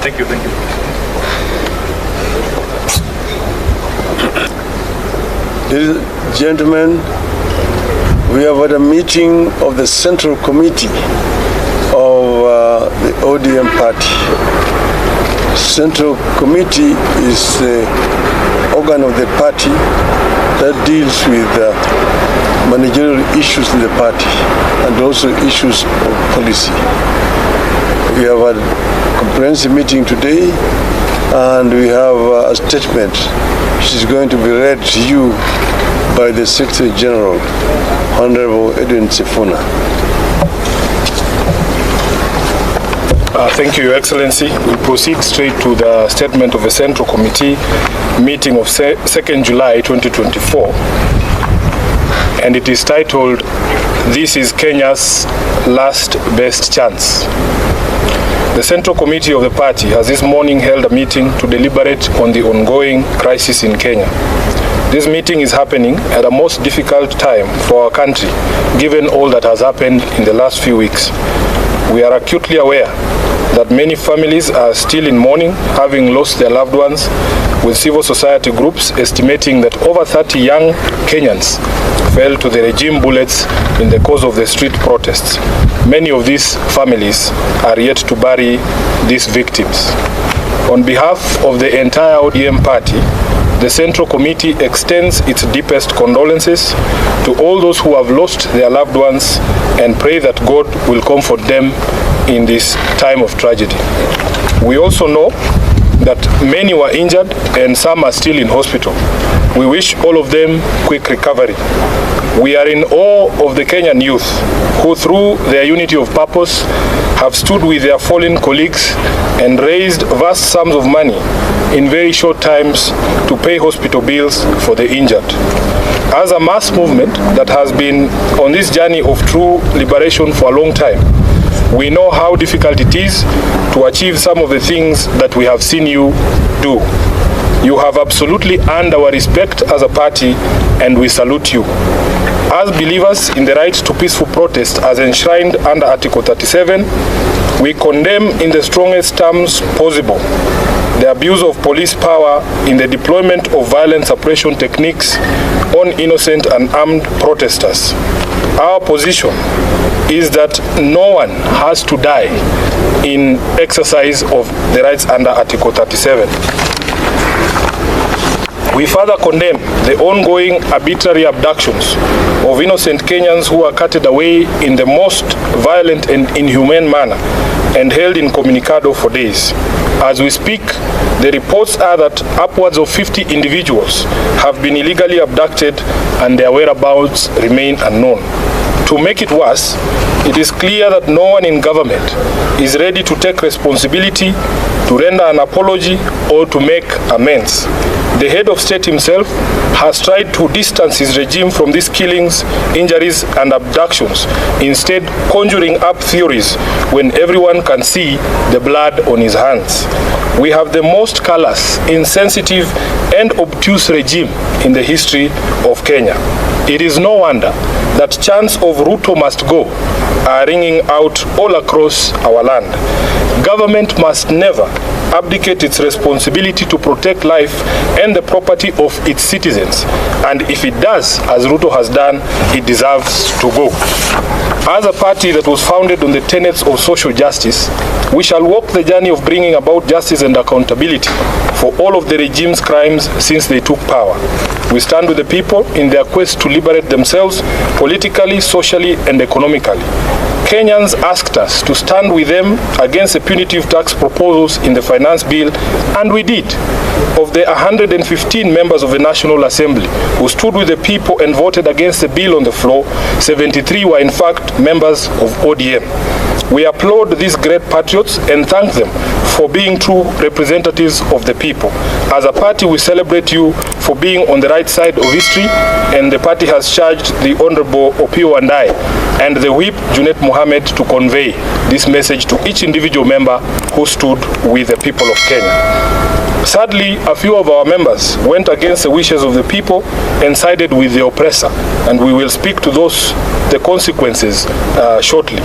Thank you. Ladies and gentlemen, we have had a meeting of the Central Committee of the ODM party. Central Committee is the organ of the party that deals with managerial issues in the party and also issues of policy. We have had a comprehensive meeting today, and we have a statement which is going to be read to you by the Secretary General, Honorable Edwin Sifuna. Thank you, Your Excellency. We'll proceed straight to the statement of the Central Committee meeting of 2nd July 2024. And it is titled, "This is Kenya's Last Best Chance." The Central Committee of the party has this morning held a meeting to deliberate on the ongoing crisis in Kenya. This meeting is happening at a most difficult time for our country, given all that has happened in the last few weeks. We are acutely aware that many families are still in mourning, having lost their loved ones, with civil society groups estimating that over 30 young Kenyans fell to the regime bullets in the course of the street protests. Many of these families are yet to bury these victims. On behalf of the entire ODM party, the Central Committee extends its deepest condolences to all those who have lost their loved ones and pray that God will comfort them in this time of tragedy. We also know that many were injured and some are still in hospital. We wish all of them quick recovery. We are in awe of the Kenyan youth who, through their unity of purpose, have stood with their fallen colleagues and raised vast sums of money in very short times to pay hospital bills for the injured. As a mass movement that has been on this journey of true liberation for a long time, we know how difficult it is to achieve some of the things that we have seen you do. You have absolutely earned our respect as a party, and we salute you. As believers in the right to peaceful protest as enshrined under Article 37, we condemn in the strongest terms possible the abuse of police power in the deployment of violent suppression techniques on innocent and armed protesters. Our position is that no one has to die in exercise of the rights under Article 37. We further condemn the ongoing arbitrary abductions of innocent Kenyans who are carted away in the most violent and inhumane manner and held incommunicado for days. As we speak, the reports are that upwards of 50 individuals have been illegally abducted and their whereabouts remain unknown. To make it worse, it is clear that no one in government is ready to take responsibility, to render an apology, or to make amends. The head of state himself has tried to distance his regime from these killings, injuries, and abductions, instead conjuring up theories when everyone can see the blood on his hands. We have the most callous, insensitive, and obtuse regime in the history of Kenya. It is no wonder that chants of Ruto must go are ringing out all across our land. Government must never abdicate its responsibility to protect life and the property of its citizens. And if it does, as Ruto has done, it deserves to go. As a party that was founded on the tenets of social justice, we shall walk the journey of bringing about justice and accountability for all of the regime's crimes since they took power. We stand with the people in their quest to liberate themselves politically, socially, and economically. Kenyans asked us to stand with them against the punitive tax proposals in the finance bill, and we did. Of the 115 members of the National Assembly who stood with the people and voted against the bill on the floor, 73 were in fact members of ODM. We applaud these great patriots and thank them for being true representatives of the people. As a party, we celebrate you for being on the right side of history, and the party has charged the Honorable Opio Andai and the Whip Junet Mohammed to convey this message to each individual member who stood with the people of Kenya. Sadly, a few of our members went against the wishes of the people and sided with the oppressor, and we will speak to the consequences shortly.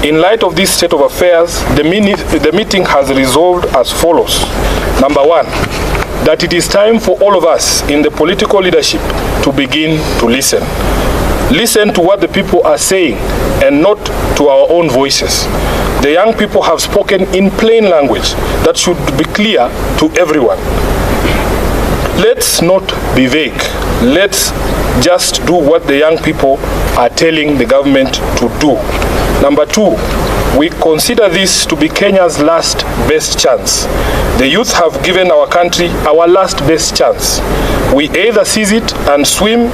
In light of this state of affairs, the meeting has resolved as follows. Number one, that it is time for all of us in the political leadership to begin to listen. Listen to what the people are saying and not to our own voices. The young people have spoken in plain language that should be clear to everyone. Let's not be vague. Let's just do what the young people are telling the government to do. Number two, we consider this to be Kenya's last best chance. The youth have given our country our last best chance. We either seize it and swim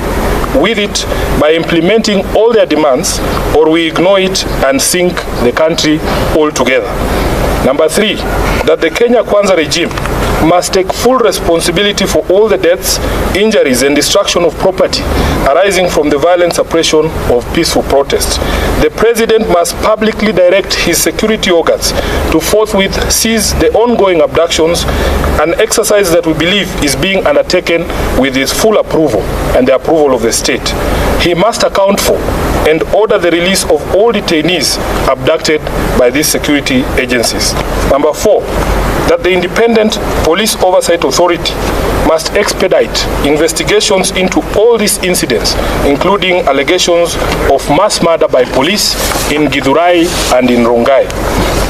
with it by implementing all their demands, or we ignore it and sink the country altogether. Number three, that the Kenya Kwanza regime must take full responsibility for all the deaths, injuries, and destruction of property arising from the violent suppression of peaceful protests. The president must publicly direct his security organs to forthwith seize the ongoing abductions, an exercise that we believe is being undertaken with his full approval and the approval of the state. He must account for and order the release of all detainees abducted by these security agencies. Number four, that the Independent Police Oversight Authority must expedite investigations into all these incidents, including allegations of mass murder by police in Githurai and in Rongai.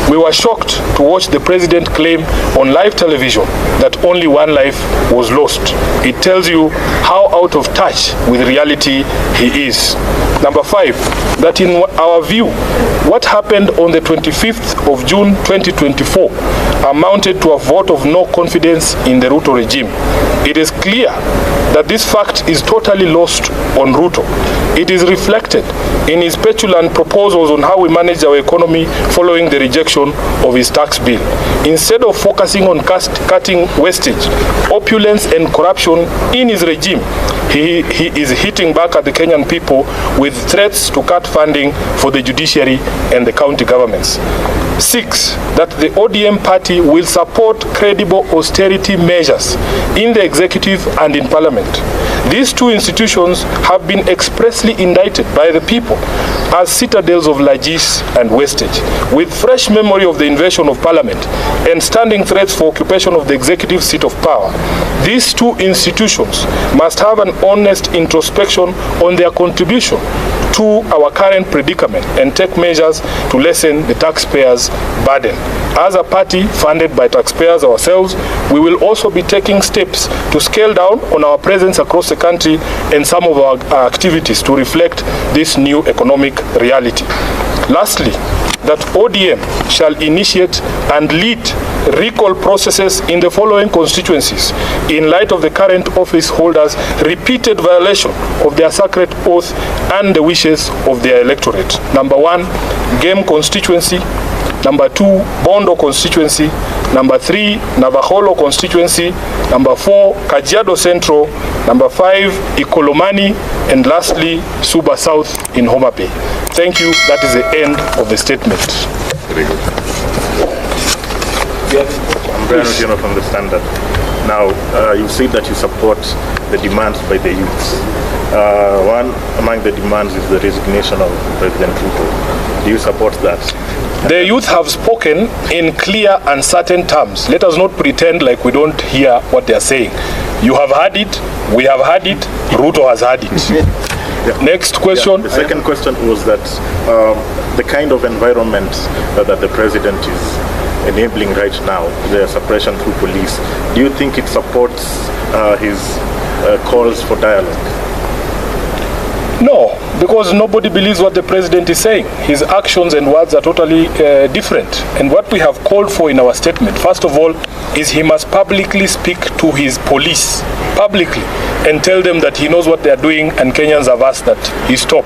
We were shocked to watch the president claim on live television that only one life was lost. It tells you how out of touch with reality he is. Number five, that in our view, what happened on the 25th of June 2024 amounted to a vote of no confidence in the Ruto regime. It is clear that this fact is totally lost on Ruto. It is reflected in his petulant proposals on how we manage our economy following the rejection of his tax bill. Instead of focusing on cutting wastage, opulence, and corruption in his regime, he is hitting back at the Kenyan people with threats to cut funding for the judiciary and the county governments. Six, that the ODM party will support credible austerity measures in the executive and in parliament. These two institutions have been expressly indicted by the people as citadels of largesse and wastage. With fresh memory of the invasion of parliament and standing threats for occupation of the executive seat of power, these two institutions must have an honest introspection on their contribution to our current predicament and take measures to lessen the taxpayers' burden. As a party funded by taxpayers ourselves, we will also be taking steps to scale down on our presence across the country and some of our activities to reflect this new economic reality. Lastly, that ODM shall initiate and lead recall processes in the following constituencies in light of the current office holders' repeated violation of their sacred oath and the wishes of their electorate. Number one, Game constituency. Number two, Bondo constituency. Number three, Navaholo constituency. Number four, Kajiado Central. Number five, Ikolomani. And lastly, Suba South in Homa Bay. Thank you. That is the end of the statement. Very good. I'm very much from the standard. Now, you said that you support the demands by the youths. One among the demands is the resignation of President Ruto. Do you support that? The youth have spoken in clear and certain terms. Let us not pretend like we don't hear what they are saying. You have heard it, we have heard it, Ruto has heard it. Yeah. Next question. Yeah. The second question was that the kind of environment that the president is enabling right now, the suppression through police, do you think it supports his calls for dialogue? No, because nobody believes what the president is saying. His actions and words are totally different. And what we have called for in our statement, first of all, is he must publicly speak to his police, publicly, and tell them that he knows what they are doing and Kenyans have asked that he stop.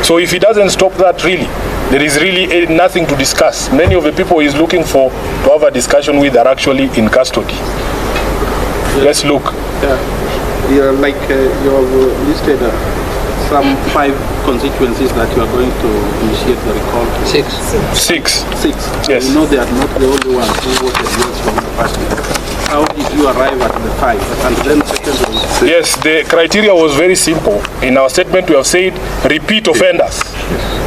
So if he doesn't stop that, really, there is really nothing to discuss. Many of the people he's looking for to have a discussion with are actually in custody. Let's look. You have listed some 5 constituencies that you are going to initiate the recall. 6. Yes. You know they are not the only ones who voted yes from the party. How did you arrive at the 5? And then secondly, yes, the criteria was very simple. In our statement, we have said repeat offenders.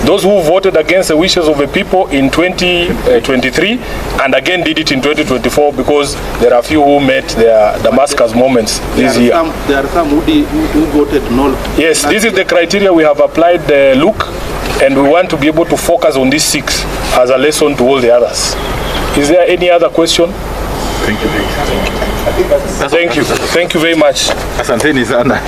Those who voted against the wishes of the people in 2023 and again did it in 2024 because there are a few who met their Damascus moments this year. There are some who voted no. Yes, this is the criteria we have applied, Luke, and we want to be able to focus on these 6 as a lesson to all the others. Is there any other question? Thank you. Thank you very much. Asanteni sana.